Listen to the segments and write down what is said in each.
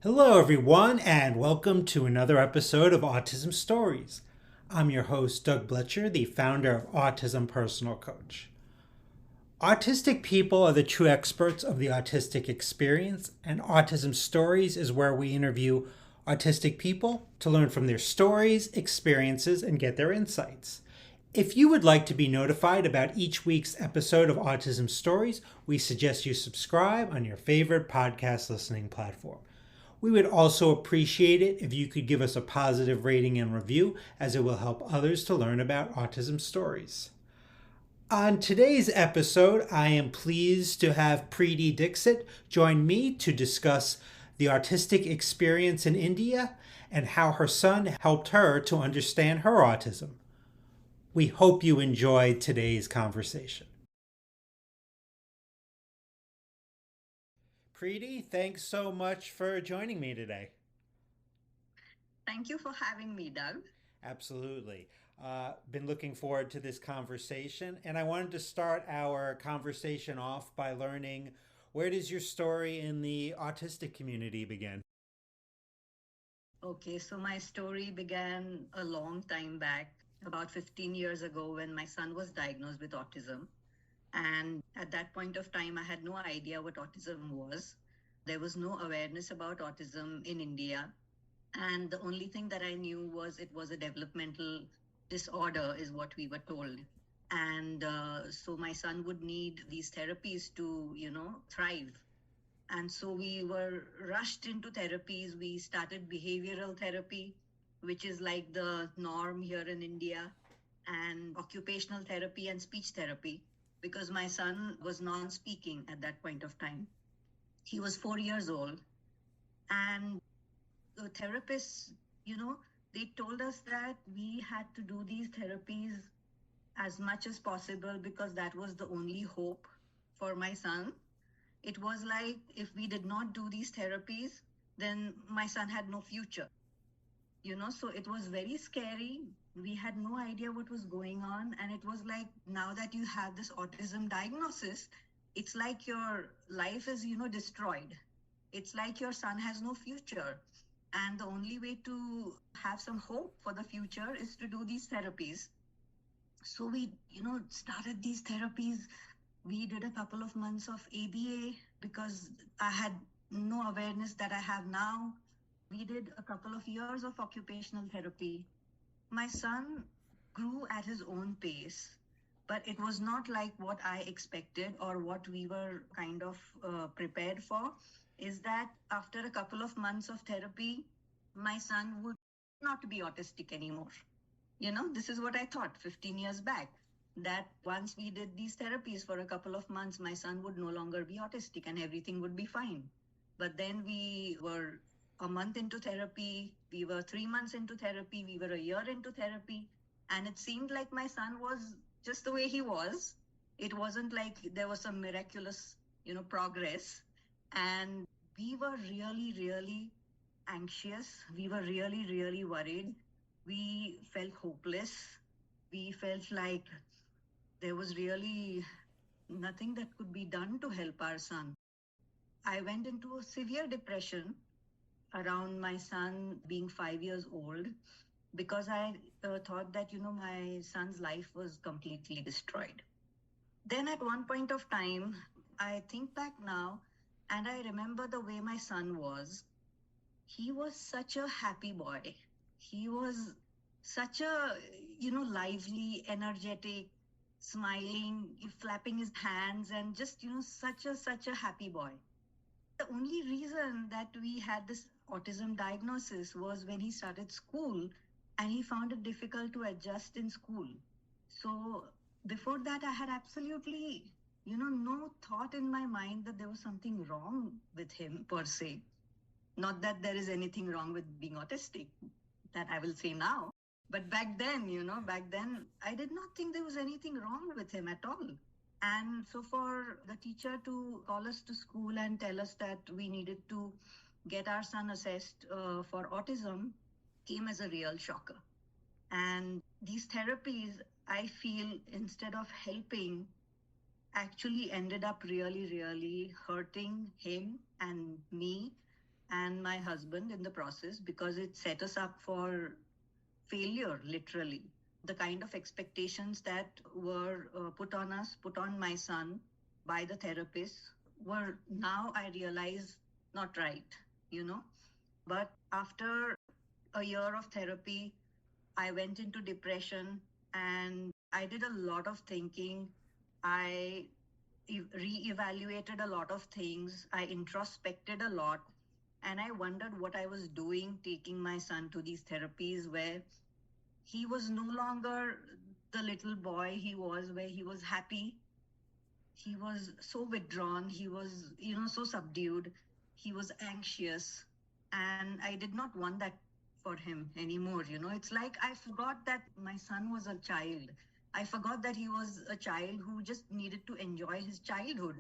Hello, everyone, and welcome to another episode of Autism Stories. I'm your host, Doug Bletcher, the founder of Autism Personal Coach. Autistic people are the true experts of the autistic experience, and Autism Stories is where we interview autistic people to learn from their stories, experiences, and get their insights. If you would like to be notified about each week's episode of Autism Stories, we suggest you subscribe on your favorite podcast listening platform. We would also appreciate it if you could give us a positive rating and review, as it will help others to learn about autism stories. On today's episode, I am pleased to have Preeti Dixit join me to discuss the autistic experience in India and how her son helped her to understand her autism. We hope you enjoyed today's conversation. Preeti, thanks so much for joining me today. Thank you for having me, Doug. Absolutely. Been looking forward to this conversation, and I wanted to start our conversation off by learning, where does your story in the autistic community begin? Okay, so my story began a long time back, about 15 years ago, when my son was diagnosed with autism. And at that point of time, I had no idea what autism was. There was no awareness about autism in India. And the only thing that I knew was it was a developmental disorder, is what we were told. And so my son would need these therapies to, thrive. And so we were rushed into therapies. We started behavioral therapy, which is like the norm here in India, and occupational therapy and speech therapy, because my son was non speaking at that point of time. He was 4 years old. And the therapists, you know, they told us that we had to do these therapies as much as possible because that was the only hope for my son. It was like if we did not do these therapies, then my son had no future. So it was very scary. We had no idea what was going on. And it was like, now that you have this autism diagnosis, it's like your life is, destroyed. It's like your son has no future. And the only way to have some hope for the future is to do these therapies. So we, started these therapies. We did a couple of months of ABA because I had no awareness that I have now. We did a couple of years of occupational therapy. My son grew at his own pace, but it was not like what I expected or what we were kind of prepared for. Is that after a couple of months of therapy, my son would not be autistic anymore. This is what I thought 15 years back, that once we did these therapies for a couple of months, my son would no longer be autistic and everything would be fine. But then we were a month into therapy, we were 3 months into therapy, we were a year into therapy, and it seemed like my son was just the way he was. It wasn't like there was some miraculous, progress. And we were really, really anxious. We were really, really worried. We felt hopeless. We felt like there was really nothing that could be done to help our son. I went into a severe depression around my son being 5 years old because I thought that, my son's life was completely destroyed. Then at one point of time, I think back now and I remember the way my son was. He was such a happy boy. He was such a, lively, energetic, smiling, flapping his hands, and just, such a happy boy. The only reason that we had this autism diagnosis was when he started school and he found it difficult to adjust in school. So before that, I had absolutely, no thought in my mind that there was something wrong with him per se. Not that there is anything wrong with being autistic, that I will say now. But back then, I did not think there was anything wrong with him at all. And so for the teacher to call us to school and tell us that we needed to get our son assessed for autism came as a real shocker. And these therapies, I feel, instead of helping, actually ended up really, really hurting him and me and my husband in the process, because it set us up for failure, literally. The kind of expectations that were put on us, put on my son by the therapist, were now I realize not right, you know. But after a year of therapy, I went into depression and I did a lot of thinking. I re-evaluated a lot of things. I introspected a lot, and I wondered what I was doing taking my son to these therapies where he was no longer the little boy he was, where he was happy. He was so withdrawn. He was, so subdued. He was anxious. And I did not want that for him anymore. It's like I forgot that my son was a child. I forgot that he was a child who just needed to enjoy his childhood.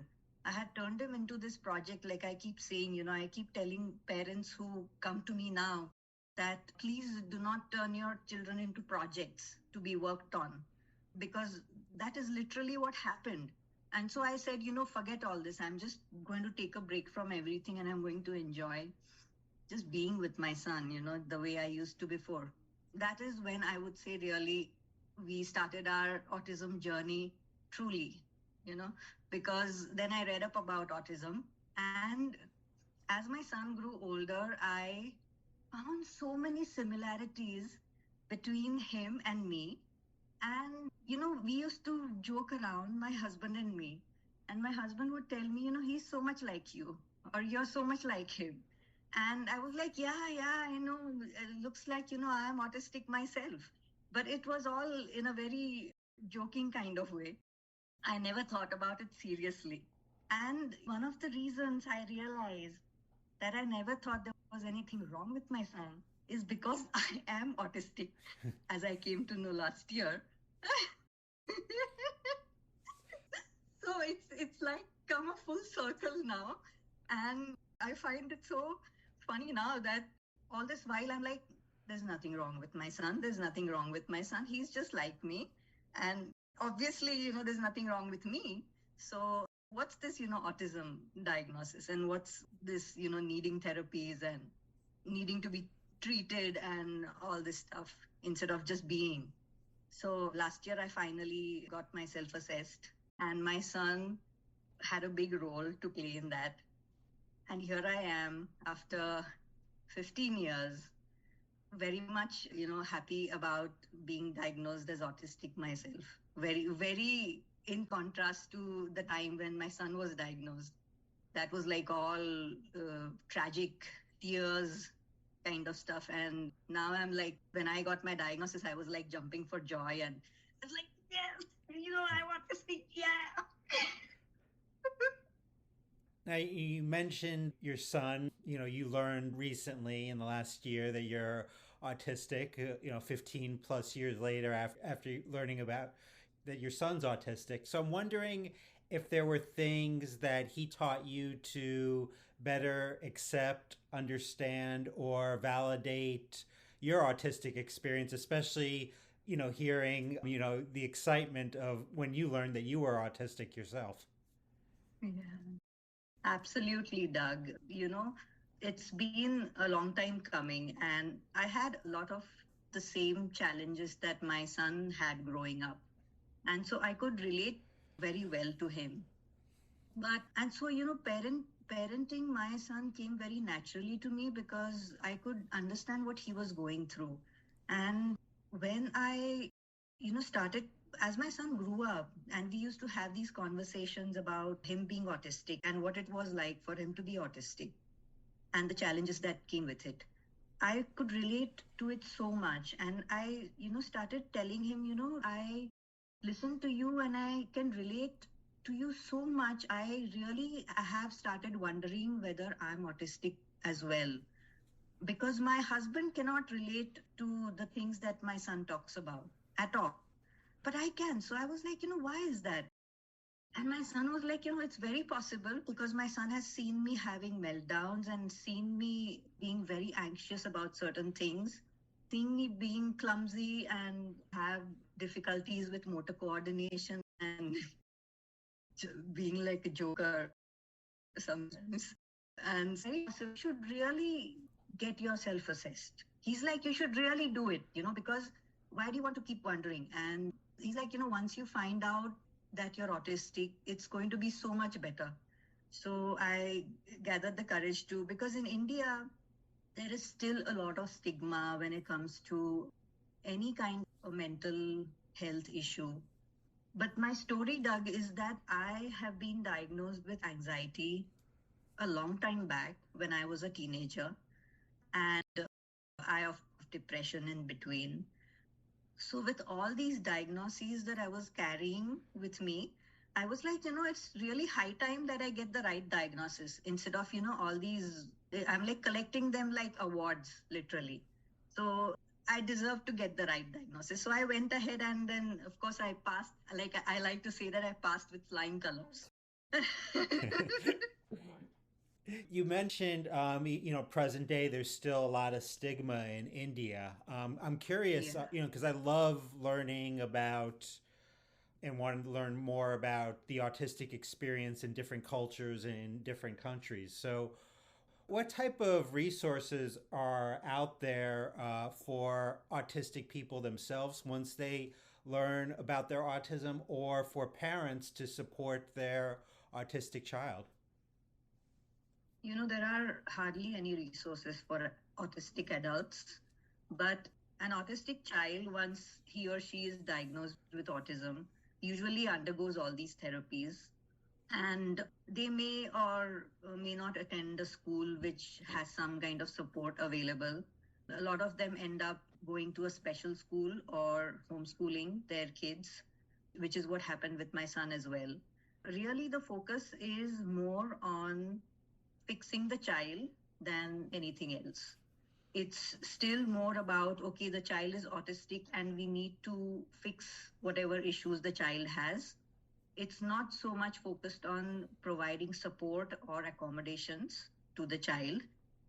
I had turned him into this project, like I keep saying, I keep telling parents who come to me now that please do not turn your children into projects to be worked on, because that is literally what happened. And so I said, forget all this. I'm just going to take a break from everything and I'm going to enjoy just being with my son, the way I used to before. That is when I would say, really, we started our autism journey truly, you know, because then I read up about autism. And as my son grew older, I found so many similarities between him and me. And, we used to joke around, my husband and me. And my husband would tell me, he's so much like you, or you're so much like him. And I was like, yeah, I know. It looks like, I am autistic myself. But it was all in a very joking kind of way. I never thought about it seriously. And one of the reasons I realized that I never thought there was anything wrong with my son is because I am autistic, as I came to know last year. So it's like come a full circle now. And I find it so funny now that all this while I'm like, there's nothing wrong with my son. There's nothing wrong with my son. He's just like me. And obviously, there's nothing wrong with me. So what's this, autism diagnosis, and what's this, needing therapies and needing to be treated and all this stuff instead of just being. So last year I finally got myself assessed, and my son had a big role to play in that. And here I am after 15 years, very much, happy about being diagnosed as autistic myself. Very, very in contrast to the time when my son was diagnosed. That was like all tragic tears kind of stuff. And now I'm like, when I got my diagnosis, I was like jumping for joy. And I was like, yes, I want to speak. Yeah. Now, you mentioned your son. You learned recently in the last year that you're autistic, 15 plus years later after learning about that your son's autistic. So I'm wondering if there were things that he taught you to better accept, understand, or validate your autistic experience, especially, hearing, the excitement of when you learned that you were autistic yourself. Yeah. Absolutely, Doug. It's been a long time coming, and I had a lot of the same challenges that my son had growing up. And so I could relate very well to him. And so, parenting my son came very naturally to me because I could understand what he was going through. And when I, started, as my son grew up, and we used to have these conversations about him being autistic and what it was like for him to be autistic and the challenges that came with it. I could relate to it so much. And I, started telling him, I listen to you and I can relate to you so much. I really have started wondering whether I'm autistic as well. Because my husband cannot relate to the things that my son talks about at all. But I can. So I was like, why is that? And my son was like, it's very possible because my son has seen me having meltdowns and seen me being very anxious about certain things, seeing me being clumsy and have difficulties with motor coordination and being like a joker sometimes. And so you should really get yourself assessed. He's like, you should really do it, because why do you want to keep wondering? And he's like, once you find out that you're autistic, it's going to be so much better. So I gathered the courage to, because in India, there is still a lot of stigma when it comes to any kind of mental health issue. But my story, Doug, is that I have been diagnosed with anxiety a long time back when I was a teenager, and I of depression in between. So, with all these diagnoses that I was carrying with me, I was like, it's really high time that I get the right diagnosis instead of, all these, I'm like collecting them like awards, literally. So, I deserve to get the right diagnosis. So, I went ahead and then, of course, I passed. Like, I like to say that I passed with flying colors. You mentioned, present day, there's still a lot of stigma in India. I'm curious, Yeah. because I love learning about and wanted to learn more about the autistic experience in different cultures and in different countries. So, what type of resources are out there for autistic people themselves once they learn about their autism, or for parents to support their autistic child? There are hardly any resources for autistic adults, but an autistic child, once he or she is diagnosed with autism, usually undergoes all these therapies. And they may or may not attend a school which has some kind of support available. A lot of them end up going to a special school or homeschooling their kids, which is what happened with my son as well. Really, the focus is more on fixing the child than anything else. It's still more about, okay, the child is autistic and we need to fix whatever issues the child has. It's not so much focused on providing support or accommodations to the child.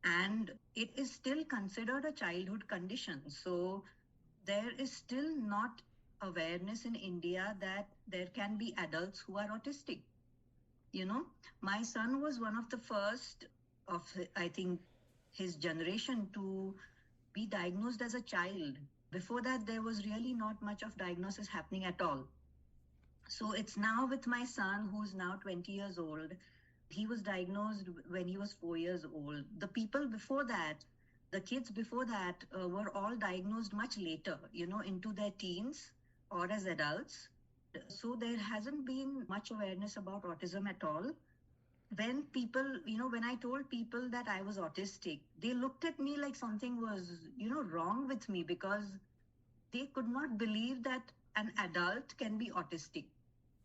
And it is still considered a childhood condition. So there is still not awareness in India that there can be adults who are autistic. You know, my son was one of the first of, I think, his generation to be diagnosed as a child. Before that, there was really not much of diagnosis happening at all. So it's now with my son, who's now 20 years old. He was diagnosed when he was 4 years old. The people before that, the kids before that, were all diagnosed much later, into their teens or as adults. So there hasn't been much awareness about autism at all. When people, when I told people that I was autistic, they looked at me like something was, wrong with me, because they could not believe that an adult can be autistic.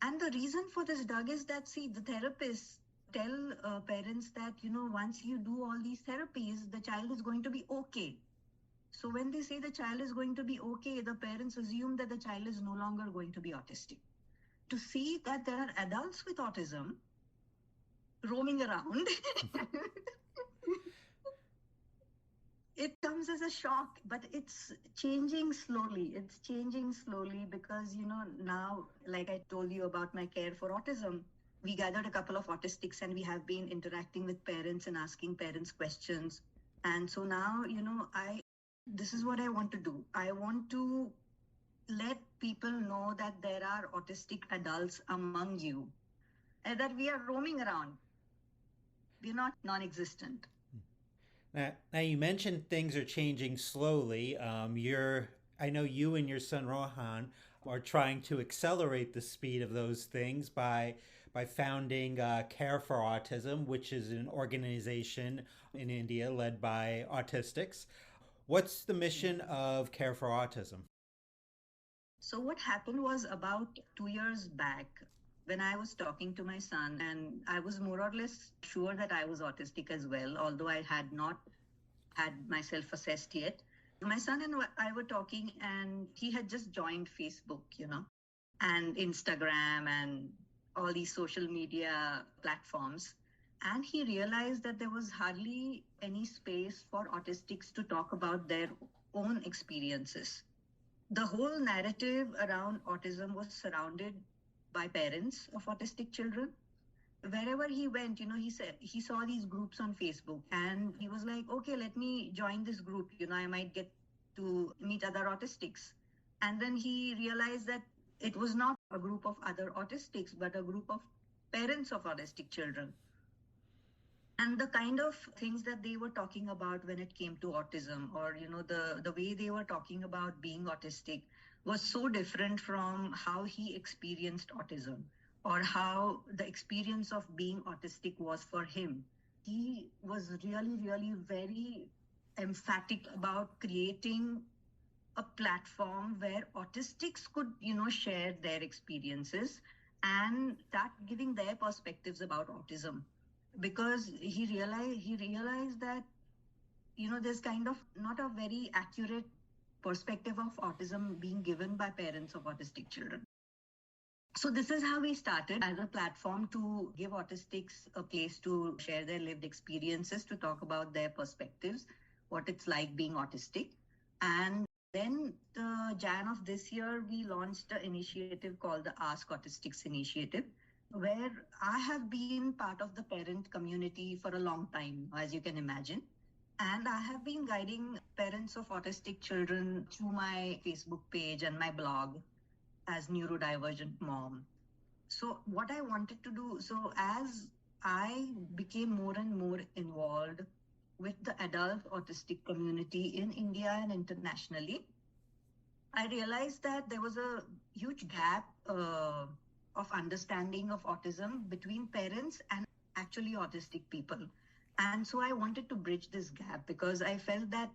And the reason for this, Doug, is that, see, the therapists tell parents that, once you do all these therapies, the child is going to be okay. So when they say the child is going to be okay, the parents assume that the child is no longer going to be autistic. To see that there are adults with autism roaming around, it comes as a shock, but it's changing slowly. It's changing slowly because, now, like I told you about my care for autism, we gathered a couple of autistics and we have been interacting with parents and asking parents questions. And so now, this is what I want to do. I want to let people know that there are autistic adults among you and that we are roaming around. We're not non existent. Now, you mentioned things are changing slowly. I know you and your son Rohan are trying to accelerate the speed of those things by founding Care for Autism, which is an organization in India led by autistics. What's the mission of Care for Autism? So, what happened was about 2 years back when I was talking to my son, and I was more or less sure that I was autistic as well, although I had not had myself assessed yet. My son and I were talking, and he had just joined Facebook, and Instagram and all these social media platforms. And he realized that there was hardly any space for autistics to talk about their own experiences. The whole narrative around autism was surrounded by parents of autistic children, wherever he went, he said he saw these groups on Facebook and he was like, okay, let me join this group. I might get to meet other autistics. And then he realized that it was not a group of other autistics, but a group of parents of autistic children. And the kind of things that they were talking about when it came to autism, or the way they were talking about being autistic, was so different from how he experienced autism, or how the experience of being autistic was for him. He was really, really very emphatic about creating a platform where autistics could share their experiences and start giving their perspectives about autism, because he realized that there's kind of not a very accurate perspective of autism being given by parents of autistic children. So this is how we started, as a platform to give autistics a place to share their lived experiences, to talk about their perspectives, what it's like being autistic. And then the Jan of this year, we launched an initiative called the Ask Autistics Initiative, where I have been part of the parent community for a long time, as you can imagine. And I have been guiding parents of autistic children through my Facebook page and my blog as neurodivergent mom. So what I wanted to do, so as I became more and more involved with the adult autistic community in India and internationally, I realized that there was a huge gap of understanding of autism between parents and actually autistic people. And so I wanted to bridge this gap, because I felt that,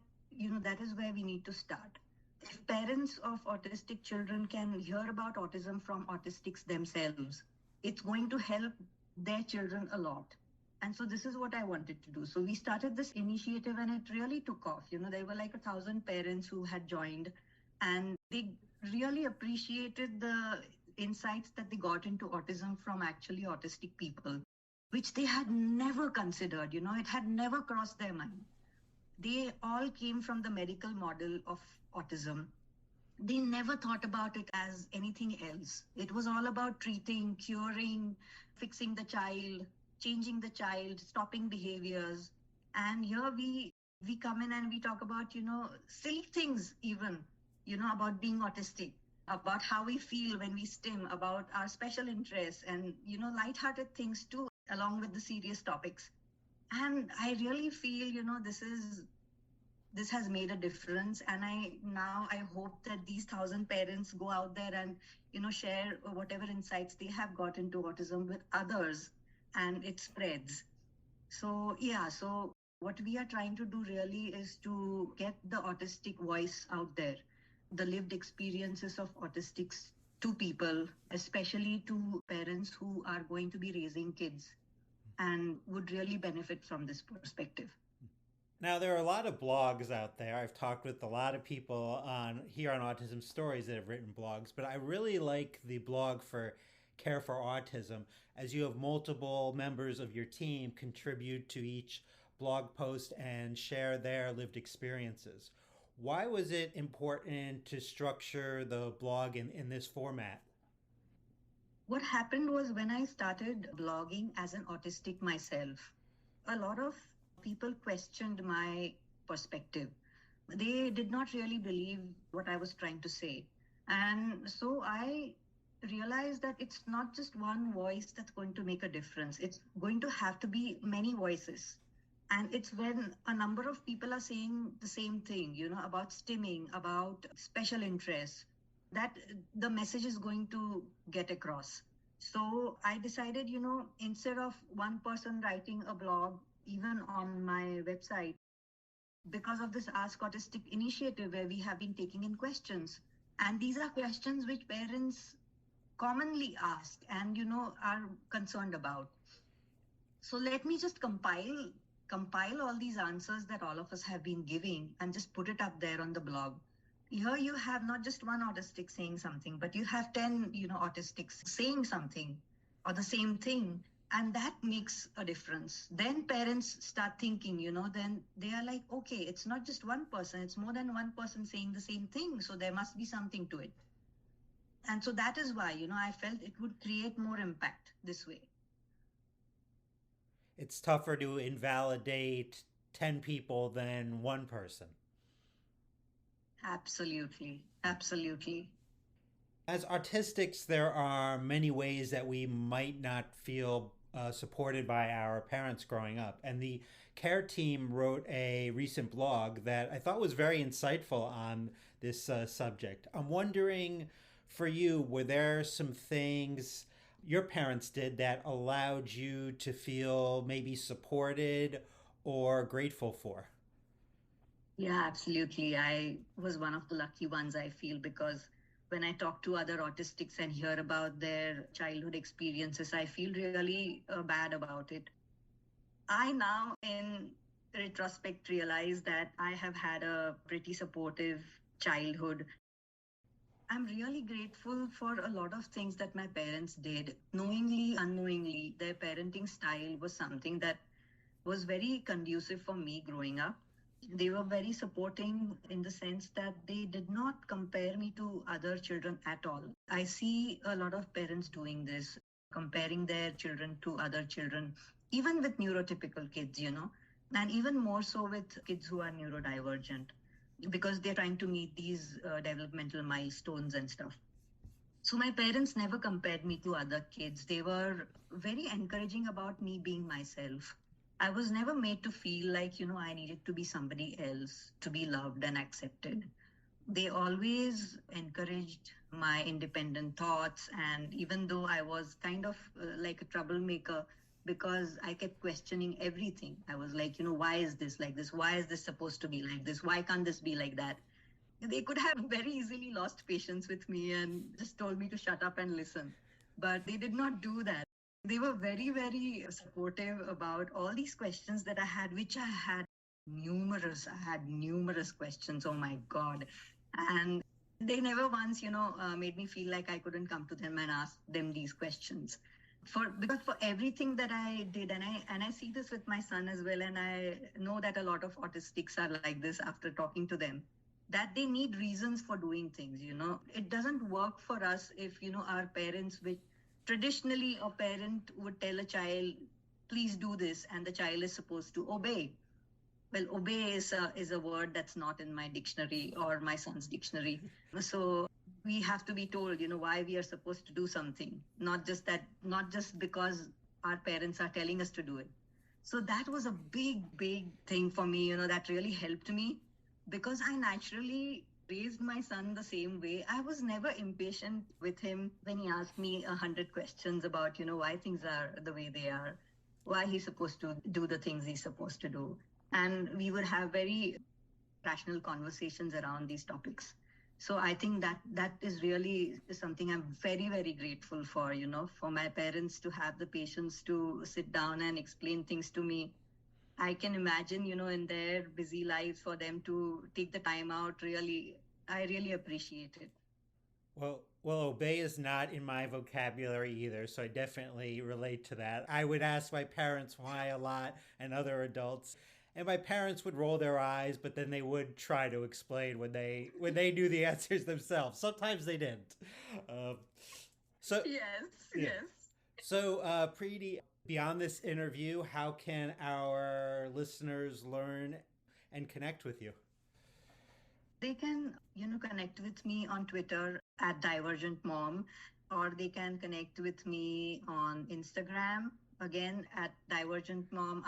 that is where we need to start. If parents of autistic children can hear about autism from autistics themselves, it's going to help their children a lot. And so this is what I wanted to do. So we started this initiative and it really took off. There were like 1,000 parents who had joined, and they really appreciated the insights that they got into autism from actually autistic people, which they had never considered. It had never crossed their mind. They all came from the medical model of autism. They never thought about it as anything else. It was all about treating, curing, fixing the child, changing the child, stopping behaviors. And here we come in and we talk about, silly things even, about being autistic, about how we feel when we stim, about our special interests, and, lighthearted things too, along with the serious topics. And I really feel, this has made a difference. And I hope that these 1,000 parents go out there and, share whatever insights they have got into autism with others, and it spreads. So, yeah, so what we are trying to do really is to get the autistic voice out there, the lived experiences of autistics to people, especially to parents who are going to be raising kids and would really benefit from this perspective. Now, there are a lot of blogs out there. I've talked with a lot of people here on Autism Stories that have written blogs, but I really like the blog for Care for Autism, as you have multiple members of your team contribute to each blog post and share their lived experiences. Why was it important to structure the blog in this format? What happened was, when I started blogging as an autistic myself, a lot of people questioned my perspective. They did not really believe what I was trying to say. And so I realized that it's not just one voice that's going to make a difference. It's going to have to be many voices. And it's when a number of people are saying the same thing, about stimming, about special interests, that the message is going to get across. So I decided, instead of one person writing a blog, even on my website, because of this Ask Autistic initiative, where we have been taking in questions. And these are questions which parents commonly ask and, are concerned about. So let me just compile all these answers that all of us have been giving and just put it up there on the blog. Here you have not just one autistic saying something, but you have 10, autistics saying something or the same thing. And that makes a difference. Then parents start thinking, then they are like, okay, it's not just one person, it's more than one person saying the same thing. So there must be something to it. And so that is why, I felt it would create more impact this way. It's tougher to invalidate 10 people than one person. Absolutely. Absolutely. As autistics, there are many ways that we might not feel supported by our parents growing up. And the care team wrote a recent blog that I thought was very insightful on this subject. I'm wondering for you, were there some things your parents did that allowed you to feel maybe supported or grateful for? Yeah, absolutely. I was one of the lucky ones, I feel, because when I talk to other autistics and hear about their childhood experiences, I feel really bad about it. I now, in retrospect, realize that I have had a pretty supportive childhood. I'm really grateful for a lot of things that my parents did. Knowingly, unknowingly, their parenting style was something that was very conducive for me growing up. They were very supporting in the sense that they did not compare me to other children at all. I see a lot of parents doing this, comparing their children to other children, even with neurotypical kids, and even more so with kids who are neurodivergent because they're trying to meet these developmental milestones and stuff. So my parents never compared me to other kids. They were very encouraging about me being myself. I was never made to feel like, I needed to be somebody else to be loved and accepted. They always encouraged my independent thoughts. And even though I was kind of like a troublemaker, because I kept questioning everything, I was like, why is this like this? Why is this supposed to be like this? Why can't this be like that? They could have very easily lost patience with me and just told me to shut up and listen. But they did not do that. They were very, very supportive about all these questions that I had, which I had numerous. I had numerous questions. Oh my God. And they never once, made me feel like I couldn't come to them and ask them these questions. Because for everything that I did, and I see this with my son as well, and I know that a lot of autistics are like this after talking to them, that they need reasons for doing things. It doesn't work for us if our parents, which traditionally a parent would tell a child, please do this, and the child is supposed to obey. Well, obey is a word that's not in my dictionary or my son's dictionary. So we have to be told, why we are supposed to do something, not just because our parents are telling us to do it. So that was a big, big thing for me, that really helped me because I naturally raised my son the same way. I was never impatient with him when he asked me 100 questions about, why things are the way they are, why he's supposed to do the things he's supposed to do. And we would have very rational conversations around these topics. So I think that is really something I'm very, very grateful for, for my parents to have the patience to sit down and explain things to me. I can imagine, in their busy lives for them to take the time out, really, I really appreciate it. Well, obey is not in my vocabulary either, so I definitely relate to that. I would ask my parents why a lot and other adults, and my parents would roll their eyes, but then they would try to explain when they knew the answers themselves. Sometimes they didn't. Um, so Yes, yeah. yes. So Preeti, beyond this interview, how can our listeners learn and connect with you? They can, connect with me on Twitter at Divergent Mom, or they can connect with me on Instagram, again at Divergent Mom,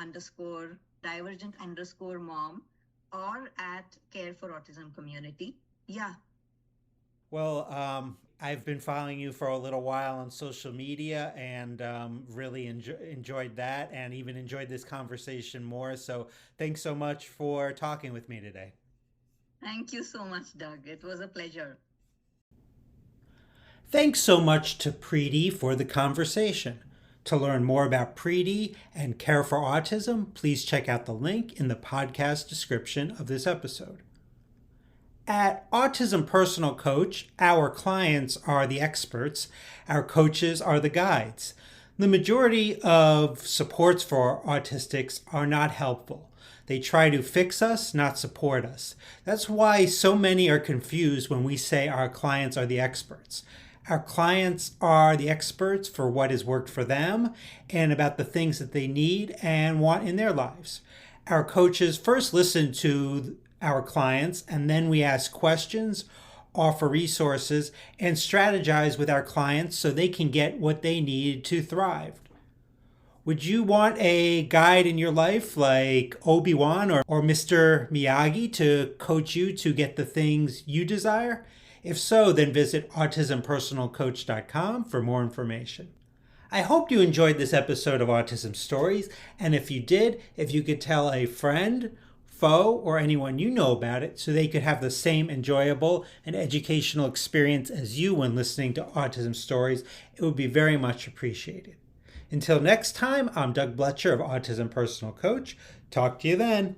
or at Care for Autism Community. Yeah. Well, I've been following you for a little while on social media and really enjoyed that and even enjoyed this conversation more. So thanks so much for talking with me today. Thank you so much, Doug. It was a pleasure. Thanks so much to Preeti for the conversation. To learn more about Preeti and Care for Autism, please check out the link in the podcast description of this episode. At Autism Personal Coach, our clients are the experts, our coaches are the guides. The majority of supports for autistics are not helpful. They try to fix us, not support us. That's why so many are confused when we say our clients are the experts. Our clients are the experts for what has worked for them and about the things that they need and want in their lives. Our coaches first listen to our clients, and then we ask questions, offer resources, and strategize with our clients so they can get what they need to thrive. Would you want a guide in your life like Obi-Wan or Mr. Miyagi to coach you to get the things you desire? If so, then visit autismpersonalcoach.com for more information. I hope you enjoyed this episode of Autism Stories, and if you did, if you could tell a friend, foe, or anyone you know about it so they could have the same enjoyable and educational experience as you when listening to Autism Stories, it would be very much appreciated. Until next time, I'm Doug Bletcher of Autism Personal Coach. Talk to you then.